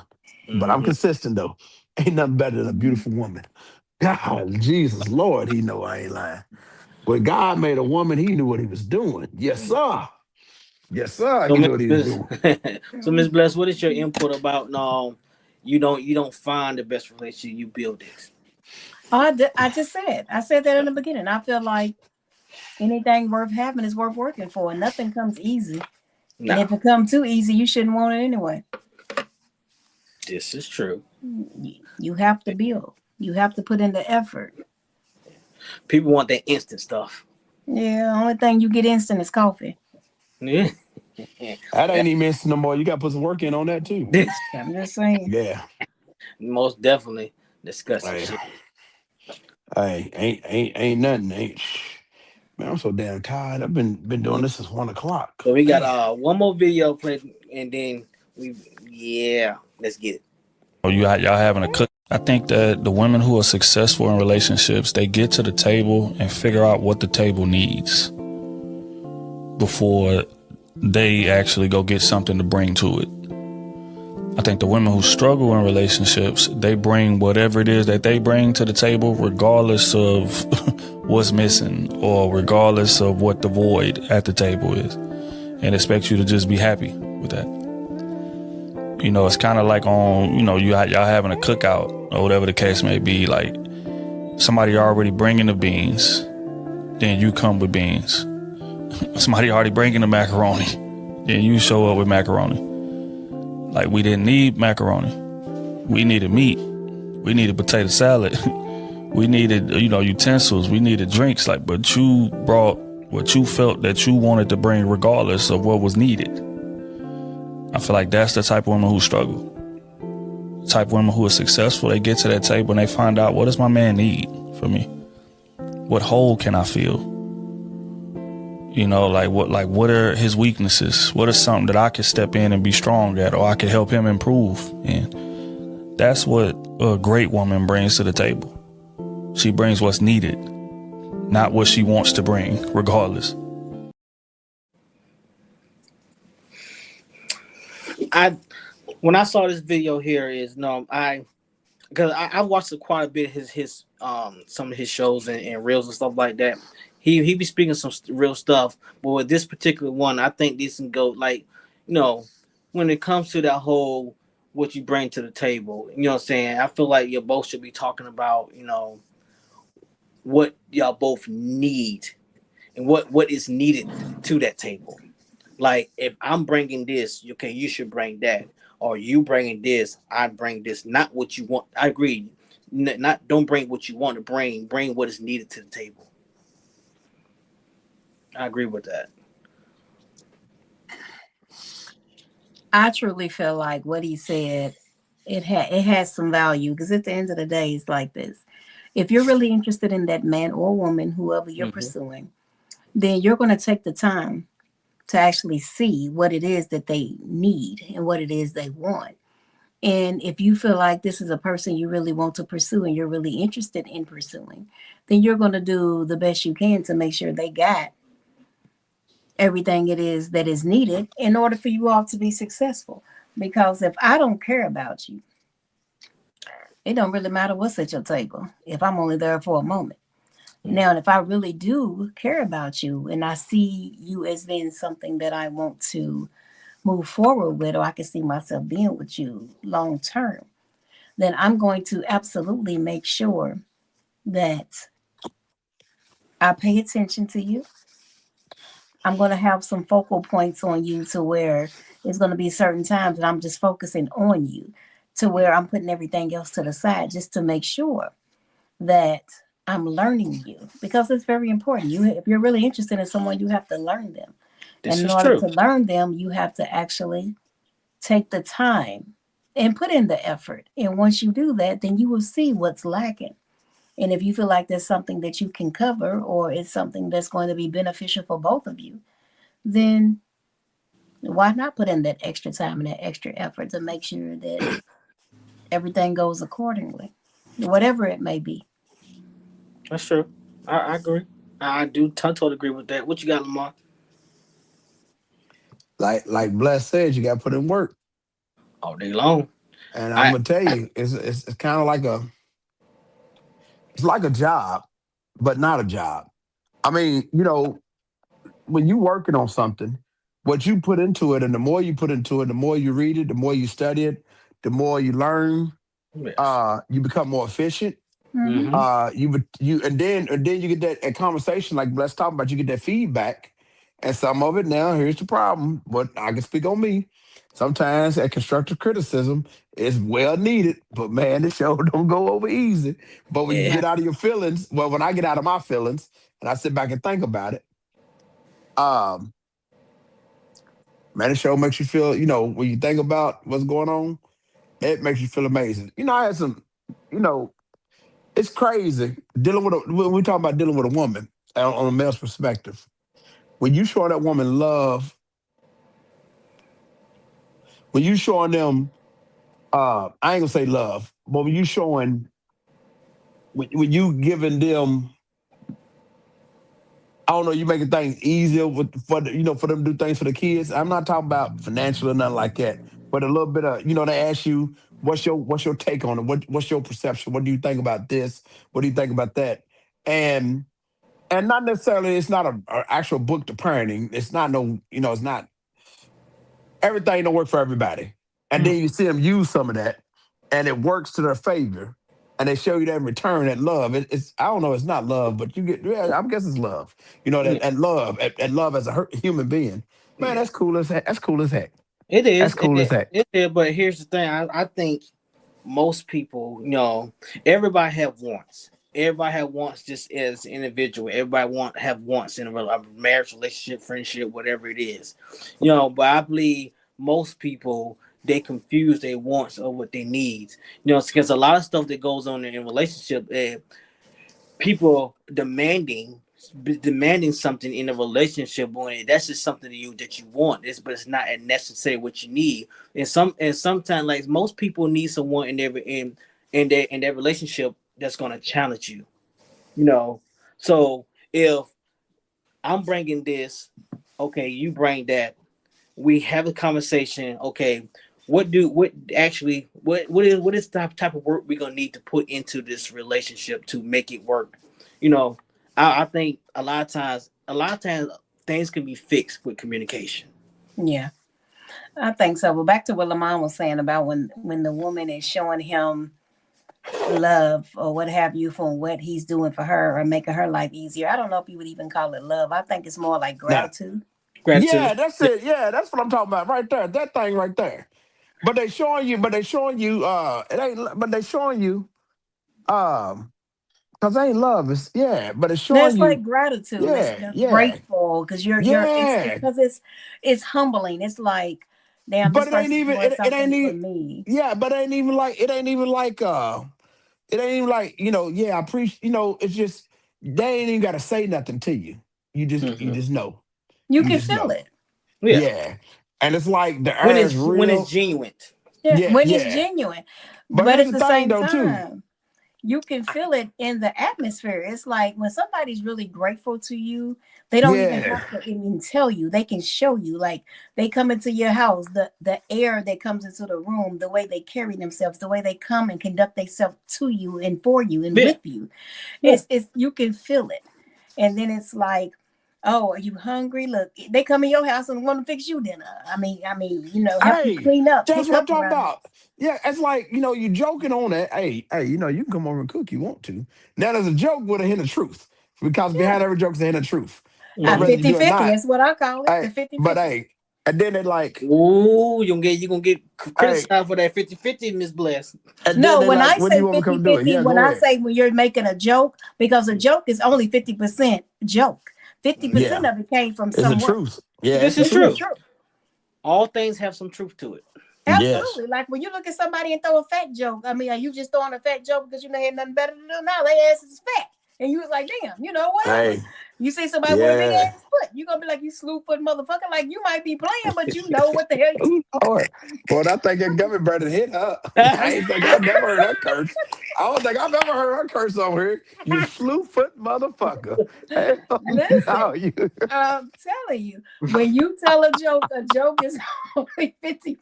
But I'm Mm-hmm. consistent though. Ain't nothing better than a beautiful woman. God, Jesus, Lord, he know I ain't lying. When God made a woman, he knew what he was doing. Yes, sir. Yes, sir. So, He knew what he was Miss, doing. so Miss Bless, what is your input about? No, you don't find the best relationship. You build it. Oh, I just said. I said that in the beginning. I feel like anything worth having is worth working for. Nothing comes easy. And No, if it comes too easy, you shouldn't want it anyway. this is true. You have to build. You have to put in the effort. People want that instant stuff. Yeah, only thing you get instant is coffee. Yeah. That ain't even instant no more. You got to put some work in on that too. I'm just saying. Yeah. Most definitely disgusting Hey, shit. hey, ain't nothing. Man, I'm so damn tired. I've been doing this since 1 o'clock. So we got Man. one more video played, and then let's get it. Oh, y'all having a cook. I think that the women who are successful in relationships, they get to the table and figure out what the table needs before they actually go get something to bring to it. I think the women who struggle in relationships, they bring whatever it is that they bring to the table, regardless of what's missing or regardless of what the void at the table is, and expect you to just be happy with that. You know, it's kind of like on, you know, y'all having a cookout or whatever the case may be. Like somebody already bringing the beans, then you come with beans. Somebody already bringing the macaroni, then you show up with macaroni. Like we didn't need macaroni. We needed meat. We needed potato salad. We needed, utensils. We needed drinks. Like, but you brought what you felt that you wanted to bring regardless of what was needed. I feel like that's the type of women who struggle. The type of women who are successful, they get to that table and they find out, what does my man need from me? What hole can I fill? You know, what are his weaknesses? What is something that I could step in and be strong at, or I could help him improve in? That's what a great woman brings to the table. She brings what's needed, not what she wants to bring, regardless. When I saw this video here because I watched quite a bit of his some of his shows and reels and stuff like that, He be speaking some real stuff. But with this particular one, I think this can go like, you know, when it comes to that whole what you bring to the table. You know what I'm saying? I feel like you both should be talking about, you know, what y'all both need and what is needed to that table. Like if I'm bringing this, okay, you should bring that, or you bringing this, I bring this. Not what you want. I agree. Not don't bring what you want to bring. Bring what is needed to the table. I agree with that. I truly feel like what he said, it has some value, because at the end of the day, it's like this. If you're really interested in that man or woman, whoever you're pursuing, then you're going to take the time to actually see what it is that they need and what it is they want. And if you feel like this is a person you really want to pursue and you're really interested in pursuing, then you're going to do the best you can to make sure they got everything it is that is needed in order for you all to be successful. Because if I don't care about you, it don't really matter what's at your table if I'm only there for a moment. Now, if I really do care about you and I see you as being something that I want to move forward with, or I can see myself being with you long term, then I'm going to absolutely make sure that I pay attention to you. I'm going to have some focal points on you to where it's going to be certain times that I'm just focusing on you, to where I'm putting everything else to the side just to make sure that I'm learning you, because it's very important. If you're really interested in someone, you have to learn them. This And in is order true. to learn them, you have to actually take the time and put in the effort. And once you do that, then you will see what's lacking. And if you feel like there's something that you can cover, or it's something that's going to be beneficial for both of you, then why not put in that extra time and that extra effort to make sure that everything goes accordingly, whatever it may be. That's true. I agree. I do totally agree with that. What you got, Lamar? Like Bless said, you got to put in work. All day long. And I'm I gonna tell you, it's kind of like it's like a job, but not a job. I mean, when you working on something, what you put into it, and the more you put into it, the more you read it, the more you study it, the more you learn. yes. You become more efficient. Mhm. Mm-hmm. And then you get that conversation like let's talk about. You get that feedback, and some of it now. Here's the problem. What I can speak on me. Sometimes that constructive criticism is well needed, but man, the show don't go over easy. But when you Yeah. get out of your feelings, well, when I get out of my feelings and I sit back and think about it, um, man, the show makes you feel. When you think about what's going on, it makes you feel amazing. I had some. You know, it's crazy dealing with when we talk about dealing with a woman on a male's perspective. When you show that woman love, when you showing them, I ain't gonna say love, but when you showing, when you giving them, I don't know, you making things easier for them to do things for the kids. I'm not talking about financial or nothing like that, but a little bit of, they ask you, what's your take on it? What's your perception? What do you think about this? What do you think about that? And and not necessarily it's not a actual book to parenting. It's not no, it's not everything don't work for everybody. And then you see them use some of that and it works to their favor. And they show you that in return, that love. It's I don't know, it's not love, but you get I guess it's love. Yeah. That love as a human being. Man, Yeah. that's cool as heck. That's cool as heck. It That's is. cool as heck. It is. But here's the thing. I think most people, everybody have wants. Everybody have wants just as an individual. Everybody have wants in a marriage, relationship, friendship, whatever it is. But I believe most people they confuse their wants or what they need. Because a lot of stuff that goes on in a relationship, people demanding something in a relationship when that's just something that you want. But it's not necessarily what you need. And sometimes like most people need someone in their relationship that's gonna challenge you. You know, so if I'm bringing this, okay, you bring that. We have a conversation. Okay, what is the type of work we're gonna need to put into this relationship to make it work? You know, I think a lot of times things can be fixed with communication. Yeah, I think so. Well, back to what Lamont was saying about when the woman is showing him love or what have you for what he's doing for her or making her life easier. I don't know if you would even call it love. I think it's more like Now, gratitude. yeah, Gratitude. that's Yeah. it. Yeah, that's what I'm talking about right there. That thing right there. It ain't, but they showing you, um, because ain't love. It's, yeah, but it's showing That's you, like gratitude. It's yeah, the yeah, grateful because you're it's yeah. because it's humbling. It's like, damn, this But it ain't person's even, doing it ain't something for even, me. yeah, but it ain't even like, yeah, I appreciate, it's just, they ain't even got to say nothing to you. You Hmm. just know. You You can just feel know. it. Yeah. Yeah. And it's like the When air is it's real. genuine. Yeah, Yeah, when it's yeah. genuine. But But here's at the the thing same though, too. time, you can feel it in the atmosphere. It's like when somebody's really grateful to you, they don't even Yeah. have to even tell you. They can show you. Like they come into your house, the air that comes into the room, the way they carry themselves, the way they come and conduct themselves to you and for you and Yeah. with you. Yeah. It's you can feel it. And then it's like, oh, are you hungry? Look, they come in your house and want to fix you dinner. Help you Hey, clean up, that's pick what I'm up talking around the about. house. Yeah, it's like, you joking on that. Hey, you can come over and cook you want to. Now there's a joke with a hint of truth. Because Yeah. behind every joke is a hint of truth. But Hmm. whether you do it or 50-50. not, That's what I call it. hey, The 50 but 50. hey, and then they like, Ooh, you gonna get hey, criticized for that 50-50, Miss Bless. and then No, they when like, I when do you say want me to come do it? 50-50, Yeah, when go I ahead. say when you're making a joke, because a joke is only 50% joke. 50% Yeah, of it came from it's the someone. truth. Yeah, it's This the is It's the true. truth. truth. All things have some truth to it. Yes. Absolutely. Like when you look at somebody and throw a fat joke, I mean, are you just throwing a fat joke because you know had nothing better to do? No, their ass is fat. And you was like, damn, whatever. Hey, You see somebody with a big yeah. ass foot, you gonna be like, you slew foot motherfucker. Like you might be playing, but you know what the hell you Ooh, Lord. Well, I think that gummy bear done hit her. I ain't think I've never heard her curse. I don't think I've ever heard her curse on here. You slew foot motherfucker. Hell no, listen. you. I'm telling you, when you tell a joke is only 50%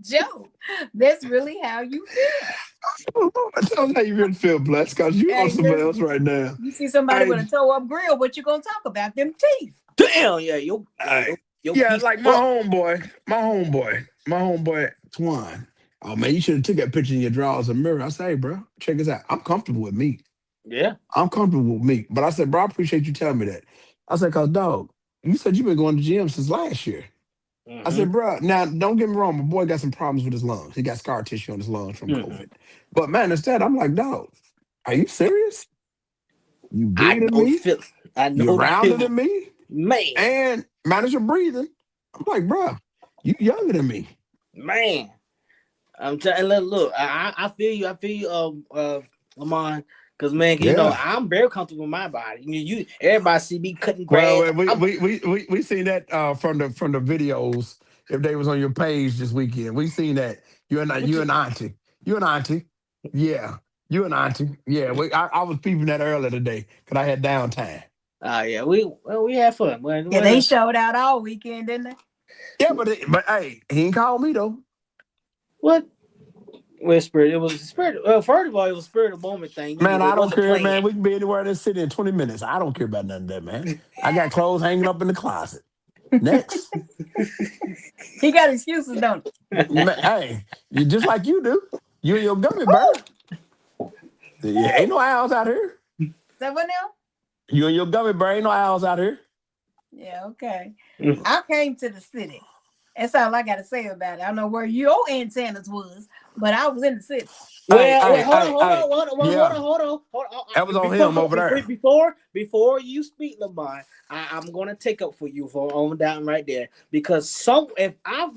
joke. That's really how you feel. Tell us how you really feel, Bless, because you on Hey, something else listen, right now. you see somebody Hey, with a toe up grill, what you gonna talk about? Them teeth. Damn, yeah, yo, yeah, hey. yo Yeah, piece like of fuck. my homeboy, Twan. Oh man, you should have took that picture in your drawers and mirror. I say, hey, bro, check this out. I'm comfortable with me. Yeah. I'm comfortable with me. But I said, bro, I appreciate you telling me that. I said, cause dog, you said you've been going to the gym since last year. I Hmm. said, bro, now don't get me wrong, my boy got some problems with his lungs. He got scar tissue on his lungs from Hmm. COVID. But man, instead, I'm like, dog, are you serious? You I bigger than know the me, feeling. I you're know the rounder feeling. than me, Man, and manage your breathing. I'm like, bro, you younger than me. man. I'm telling. Look, I feel you. I feel you. Lamont. Cause man, Yeah. I'm very comfortable with my body. Everybody see me cutting Well, grass. we seen that from the videos. If they was on your page this weekend, we seen that What you you? and auntie, yeah, you and auntie, yeah. I was peeping that earlier today because I had downtime. Yeah, we had fun. Yeah, they showed out all weekend, didn't they? Yeah, but hey, he ain't called me though. what? Well, spirit. It was a spirit. Well, first of all, it was a spirit of moment thing. Man, It I don't wasn't care, planned. man. We can be anywhere in this city in 20 minutes. I don't care about none of that, man. I got clothes hanging up in the closet. Next, He got excuses, don't hey, you just like you do. You and your gummy he? bear. Woo! Yeah, ain't Woo! no owls out here. Is that what now? You and your gummy bear ain't no owls out here. Yeah, okay. I came to the city. That's all I gotta say about it. I don't know where your antennas was, but I was in the city. Hey, Well, hey, hold on, hey, hold hey. on, hold on, hold Yeah, on, hold on, hold on. that was on him over there. Before you speak, Lamont, I'm gonna take up for you for on down right there because if I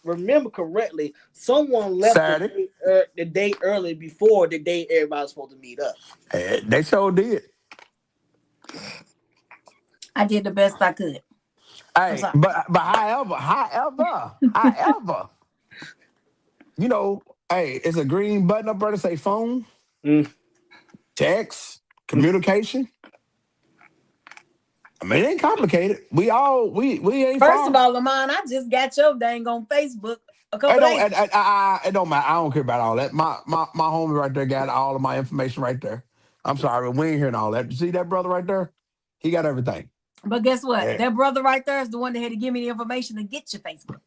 remember correctly, someone left Saturday. the day early before the day everybody's supposed to meet up. Hey, they sure did. I did the best I could. I'm Hey, sorry. but however, you know, hey, it's a green button up there to say phone, Mm. text, communication. I mean, it ain't complicated. We ain't First of far. all, Lamont, I just got your dang on Facebook a It couple don't. days ago. It don't matter. I don't care about all that. My homie right there got all of my information right there. I'm sorry, we ain't hearing all that. You see that brother right there? He got everything. But guess what? Yeah. That brother right there is the one that had to give me the information to get your Facebook.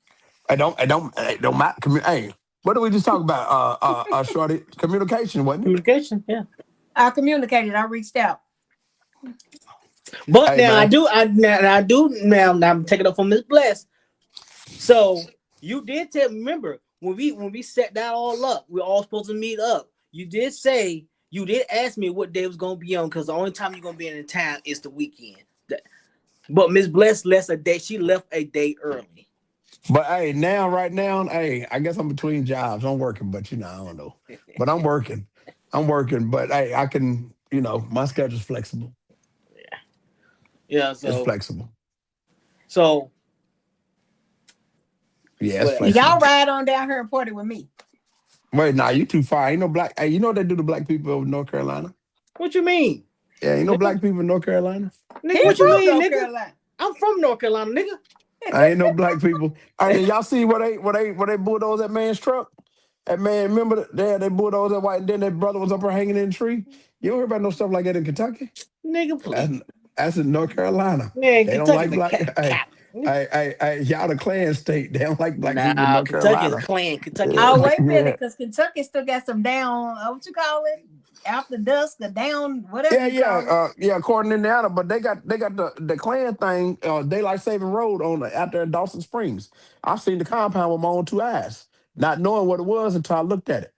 It don't matter. Hey, what did we just talk about? Shorty, communication, wasn't it? Communication, yeah. I communicated. I reached out. But Hey, now man. now I'm taking up from Miss Bless. So you did remember when we set that all up, we're all supposed to meet up. You did ask me what day was gonna be on, because the only time you're gonna be in town is the weekend. But Miss Bless left a day. She left a day early. But hey, right now, hey, I guess I'm between jobs. I'm working, but I don't know. But I'm working. But hey, I can, my schedule's flexible. Yeah, It's flexible. So yeah, it's But- flexible. Y'all ride on down here and party with me. Wait, nah, you too far. Ain't no black. Hey, you know what they do to black people over in North Carolina? what you mean? Yeah, ain't no black people in North Carolina. Nigga, He what you from mean, North nigga? Carolina. I'm from North Carolina, nigga. I ain't no black people. Hey, y'all see where they bulldozed that man's truck? That man, remember they bulldozed that white, and then that brother was up there hanging in the tree. You don't hear about no stuff like that in Kentucky? Nigga, please. That's in North Carolina. Man, They don't Kentucky like the black. cap. Hey, y'all the Klan state. They don't like black people in Nah, North Kentucky Carolina. is Klan. Kentucky. Yeah. Oh, wait a Yeah. minute, because Kentucky still got some down, what you call it? After dusk, the down, whatever you call it. According to Indiana, but they got the Klan thing, daylight saving road out there in Dawson Springs. I've seen the compound with my own two eyes, not knowing what it was until I looked at it.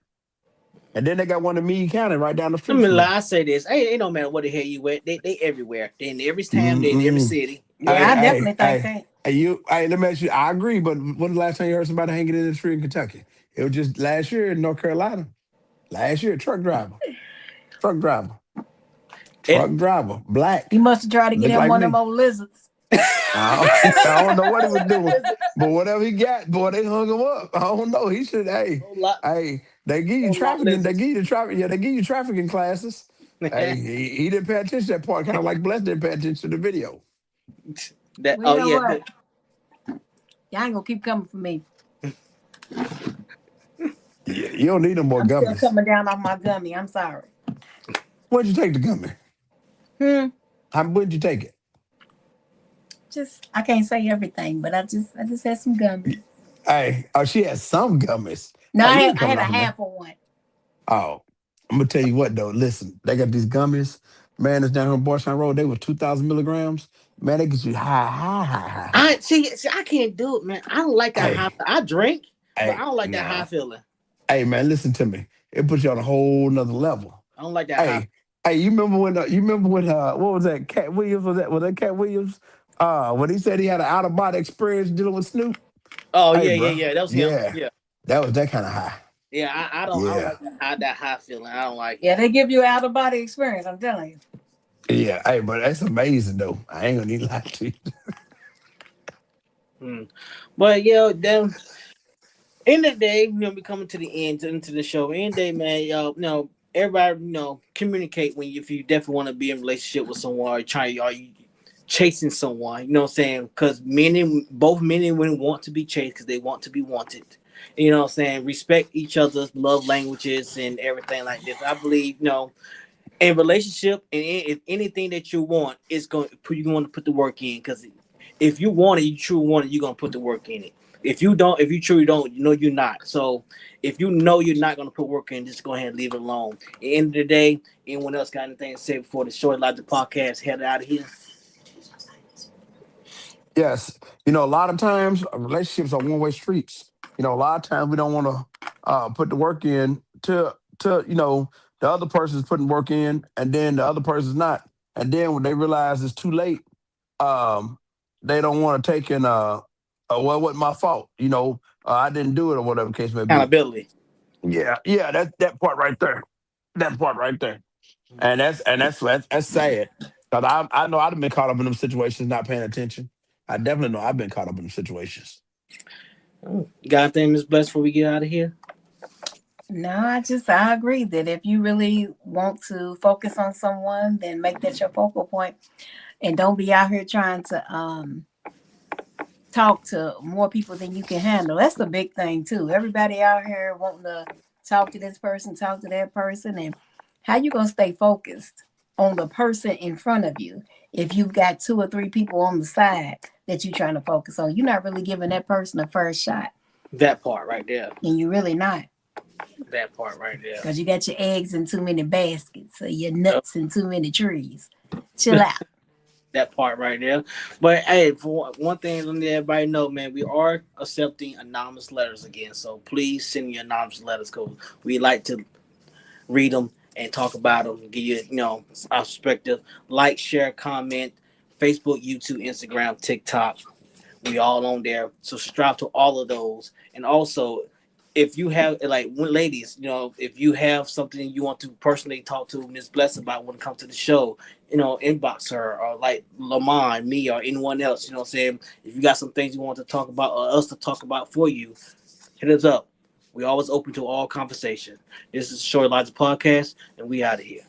And then they got one in Meade County right down the street. Let me from lie. me. I say this. Hey, it don't matter what the hell you at. They everywhere. They in every town. They in every city. Yeah, I definitely think that. Hey, let me ask you. I agree, but when was the last time you heard somebody hanging in the tree in Kentucky? It was just last year in North Carolina. Last year, truck driver, black. He must have tried to get Look him like one me. of them old lizards. I don't know what he was doing, but whatever he got, boy, they hung him up. I don't know. He should. Hey, they give you trafficking. They give you trafficking. Yeah, they give you trafficking classes. Hey, he didn't pay attention to that part. Kind of like Bless didn't pay attention to the video. That, Well, you know yeah. what? Y'all ain't gonna keep coming for me. Yeah, you don't need no more I'm still gummies. coming down off my gummy. I'm sorry. Where'd you take the gummy? Where'd you take it? Just I can't say everything, but I just had some gummies. Hey, she had some gummies. No, Oh, I you had ain't coming a off of that. half of one. Oh, I'm gonna tell you what though. Listen, they got these gummies. Man, it's down here on Boystown Road. They were 2,000 milligrams. Man, they get you high. I can't do it, man. I don't like that high. I drink, but I don't like that high feeling. Hey, man, listen to me. It puts you on a whole nother level. I don't like that high. Hey, you remember when what was that? Cat Williams was that Cat Williams? When he said he had an out of body experience dealing with Snoop. Oh Hey, yeah. That was him. Yeah. That was that kind of high. Yeah, I don't like that high feeling. I don't like it. Yeah, they give you out of body experience. I'm telling you. Yeah, hey, but that's amazing though. I ain't gonna need to lie to you. But then end of the day, we coming to the end into the show. End of the day, man, everybody, communicate if you definitely want to be in a relationship with someone, or you chasing someone, you know what I'm saying? Because both men and women want to be chased because they want to be wanted. You know what I'm saying? Respect each other's love languages and everything like this. I believe, in relationship, and if anything that you want, you're going to put the work in. Because if you want it, you truly want it, you're going to put the work in it. If you truly don't, you're not. So if you're not going to put work in, just go ahead and leave it alone. At the end of the day, anyone else got anything to say before the Short Logic podcast head out of here? Yes, a lot of times relationships are one-way streets. A lot of times we don't want to put the work in to the other person's putting work in, and then the other person's not. And then when they realize it's too late, they don't want to take in well, it wasn't my fault. I didn't do it or whatever the case may be. Accountability. Yeah, that part right there. That part right there. And that's sad. Because I know I've been caught up in them situations not paying attention. I definitely know I've been caught up in them situations. You got anything, Ms. Bless, before we get out of here? No, I agree that if you really want to focus on someone, then make that your focal point, and don't be out here trying to talk to more people than you can handle. That's the big thing too. Everybody out here wanting to talk to this person, talk to that person, and How you gonna stay focused on the person in front of you if you've got 2 or 3 people on the side that you're trying to focus on? You're not really giving that person a first shot, That part right there. and you're really not, That part right there. because you got your eggs in too many baskets or your nuts in too many trees. Chill out. That part right there. But hey, for one thing, let everybody know, man, we are accepting anonymous letters again. So please send your anonymous letters, because we like to read them and talk about them, give you, our perspective. Like, share, comment, Facebook, YouTube, Instagram, TikTok. We all on there. So subscribe to all of those. And also, if you have, like, ladies, if you have something you want to personally talk to Miss Bless about when it comes to the show, inbox her, or like Lamont, me, or anyone else. You know what I'm saying? If you got some things you want to talk about or us to talk about for you, hit us up. We always open to all conversation. This is Short Logic Podcast, and we out of here.